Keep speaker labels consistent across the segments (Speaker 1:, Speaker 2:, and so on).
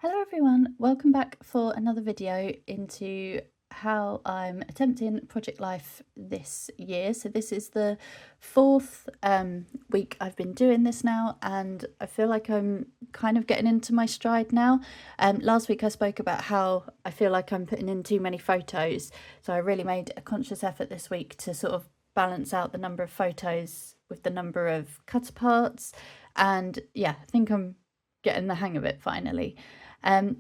Speaker 1: Hello everyone, welcome back for another video into how I'm attempting Project Life this year. So this is the fourth week I've been doing this now, and I feel like I'm kind of getting into my stride now. Last week I spoke about how I feel like I'm putting in too many photos, so I really made a conscious effort this week to sort of balance out the number of photos with the number of cut aparts, and yeah, I think I'm getting the hang of it finally.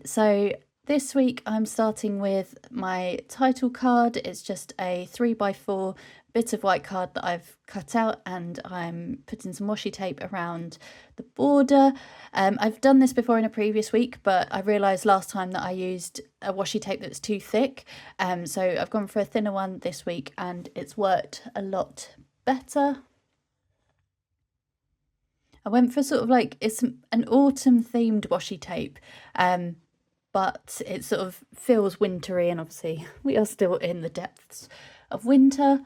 Speaker 1: So this week I'm starting with my title card. It's just a 3x4 bit of white card that I've cut out, and I'm putting some washi tape around the border. I've done this before in a previous week, but I realised last time that I used a washi tape that's too thick. So I've gone for a thinner one this week and it's worked a lot better. I went for sort of like, it's an autumn themed washi tape, but it sort of feels wintry, and obviously we are still in the depths of winter.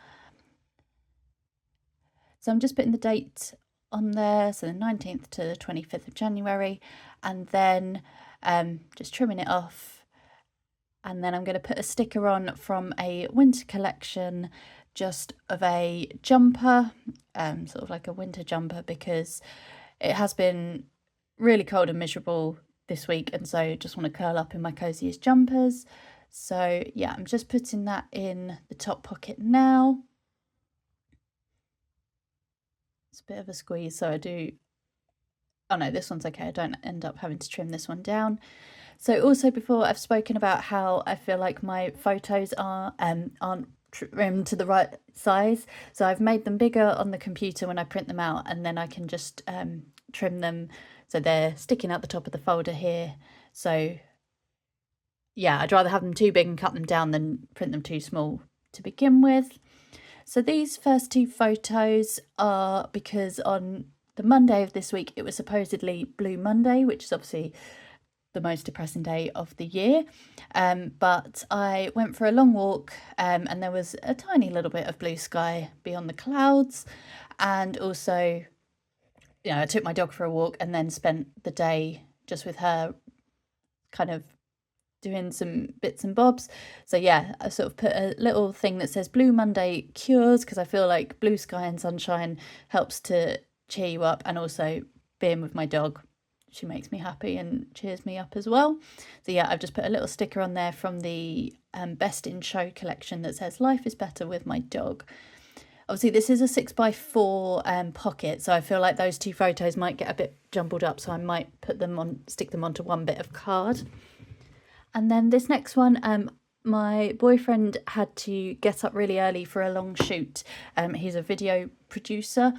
Speaker 1: So I'm just putting the date on there, so the 19th to the 25th of January, and then just trimming it off. And then I'm going to put a sticker on from a winter collection, just of a jumper, sort of like a winter jumper, because it has been really cold and miserable this week, and so just want to curl up in my coziest jumpers. So yeah, I'm just putting that in the top pocket now. It's a bit of a squeeze, so I do, oh no, this one's okay, I don't end up having to trim this one down. So also, before, I've spoken about how I feel like my photos aren't trimmed to the right size, so I've made them bigger on the computer when I print them out, and then I can just trim them so they're sticking out the top of the folder here. So yeah, I'd rather have them too big and cut them down than print them too small to begin with. So these first two photos are because on the Monday of this week it was supposedly Blue Monday, which is obviously the most depressing day of the year, but I went for a long walk, and there was a tiny little bit of blue sky beyond the clouds, and also, you know, I took my dog for a walk and then spent the day just with her, kind of doing some bits and bobs. So yeah, I sort of put a little thing that says Blue Monday cures, because I feel like blue sky and sunshine helps to cheer you up, and also being with my dog, she makes me happy and cheers me up as well. So yeah, I've just put a little sticker on there from the Best in Show collection that says life is better with my dog. Obviously this is a 6x4 pocket, so I feel like those two photos might get a bit jumbled up, so I might put them on, stick them onto one bit of card. And then this next one, my boyfriend had to get up really early for a long shoot. He's a video producer,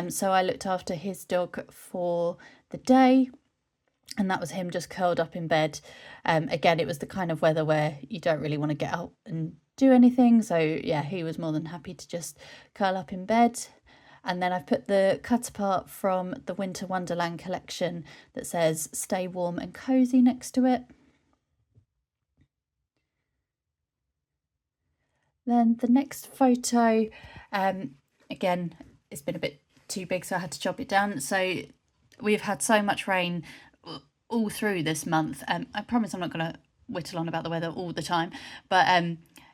Speaker 1: so I looked after his dog for the day, and that was him just curled up in bed. Again, it was the kind of weather where you don't really want to get out and do anything, so yeah, he was more than happy to just curl up in bed. And then I've put the cut apart from the Winter Wonderland collection that says stay warm and cozy next to it. Then the next photo, again, it's been a bit too big, so I had to chop it down. So we've had so much rain all through this month. I promise I'm not going to whittle on about the weather all the time, but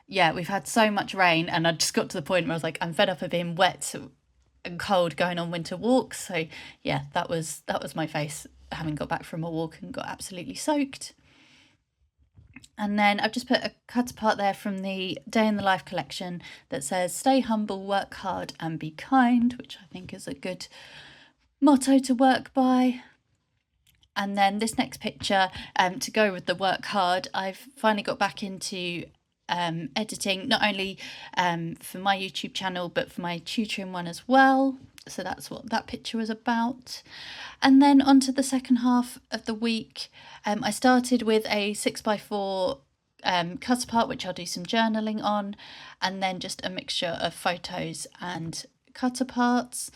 Speaker 1: yeah, we've had so much rain, and I just got to the point where I was like, I'm fed up of being wet and cold going on winter walks. So yeah, that was my face having got back from a walk and got absolutely soaked. And then I've just put a cut apart there from the Day in the Life collection that says stay humble, work hard and be kind, which I think is a good motto to work by. And then this next picture, to go with the work hard, I've finally got back into editing, not only for my YouTube channel but for my tutoring one as well. So that's what that picture was about. And then on to the second half of the week, I started with a 6x4 cut apart, which I'll do some journaling on, and then just a mixture of photos and cut aparts.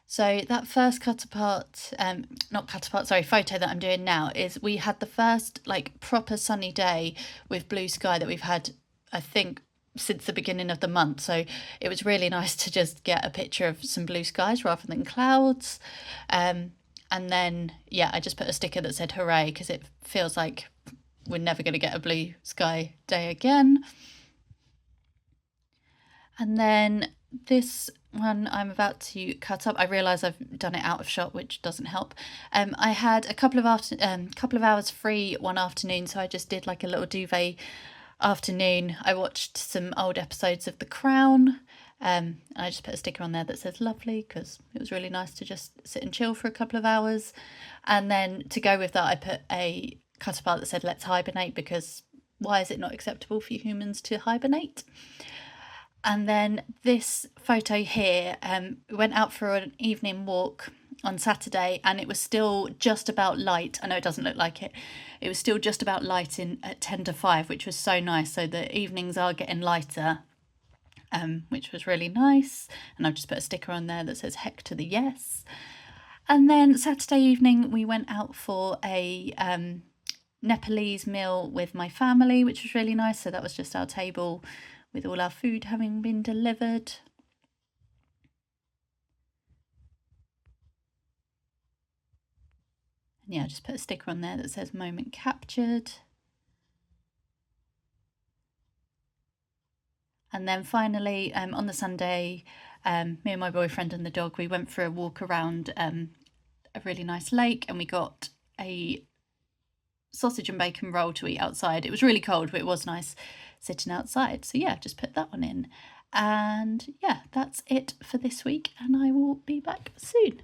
Speaker 1: So that first cut apart, not cut apart, sorry, photo that I'm doing now is, we had the first like proper sunny day with blue sky that we've had, I think, since the beginning of the month. So it was really nice to just get a picture of some blue skies rather than clouds. And then, yeah, I just put a sticker that said hooray, because it feels like we're never going to get a blue sky day again. And then this one I'm about to cut up. I realise I've done it out of shot, which doesn't help. I had a couple of hours free one afternoon, so I just did like a little duvet afternoon. I watched some old episodes of The Crown. And I just put a sticker on there that says lovely, because it was really nice to just sit and chill for a couple of hours. And then to go with that, I put a cut apart that said let's hibernate, because why is it not acceptable for humans to hibernate? And then this photo here, we went out for an evening walk on Saturday, and it was still just about light. I know it doesn't look like it. It was still just about light at 10 to 5, which was so nice. So the evenings are getting lighter, which was really nice. And I've just put a sticker on there that says heck to the yes. And then Saturday evening, we went out for a Nepalese meal with my family, which was really nice. So that was just our table with all our food having been delivered. And yeah, I just put a sticker on there that says moment captured. And then finally, on the Sunday, me and my boyfriend and the dog, we went for a walk around a really nice lake, and we got a sausage and bacon roll to eat outside. It was really cold, but it was nice sitting outside. So yeah, just put that one in. And yeah, that's it for this week, and I will be back soon.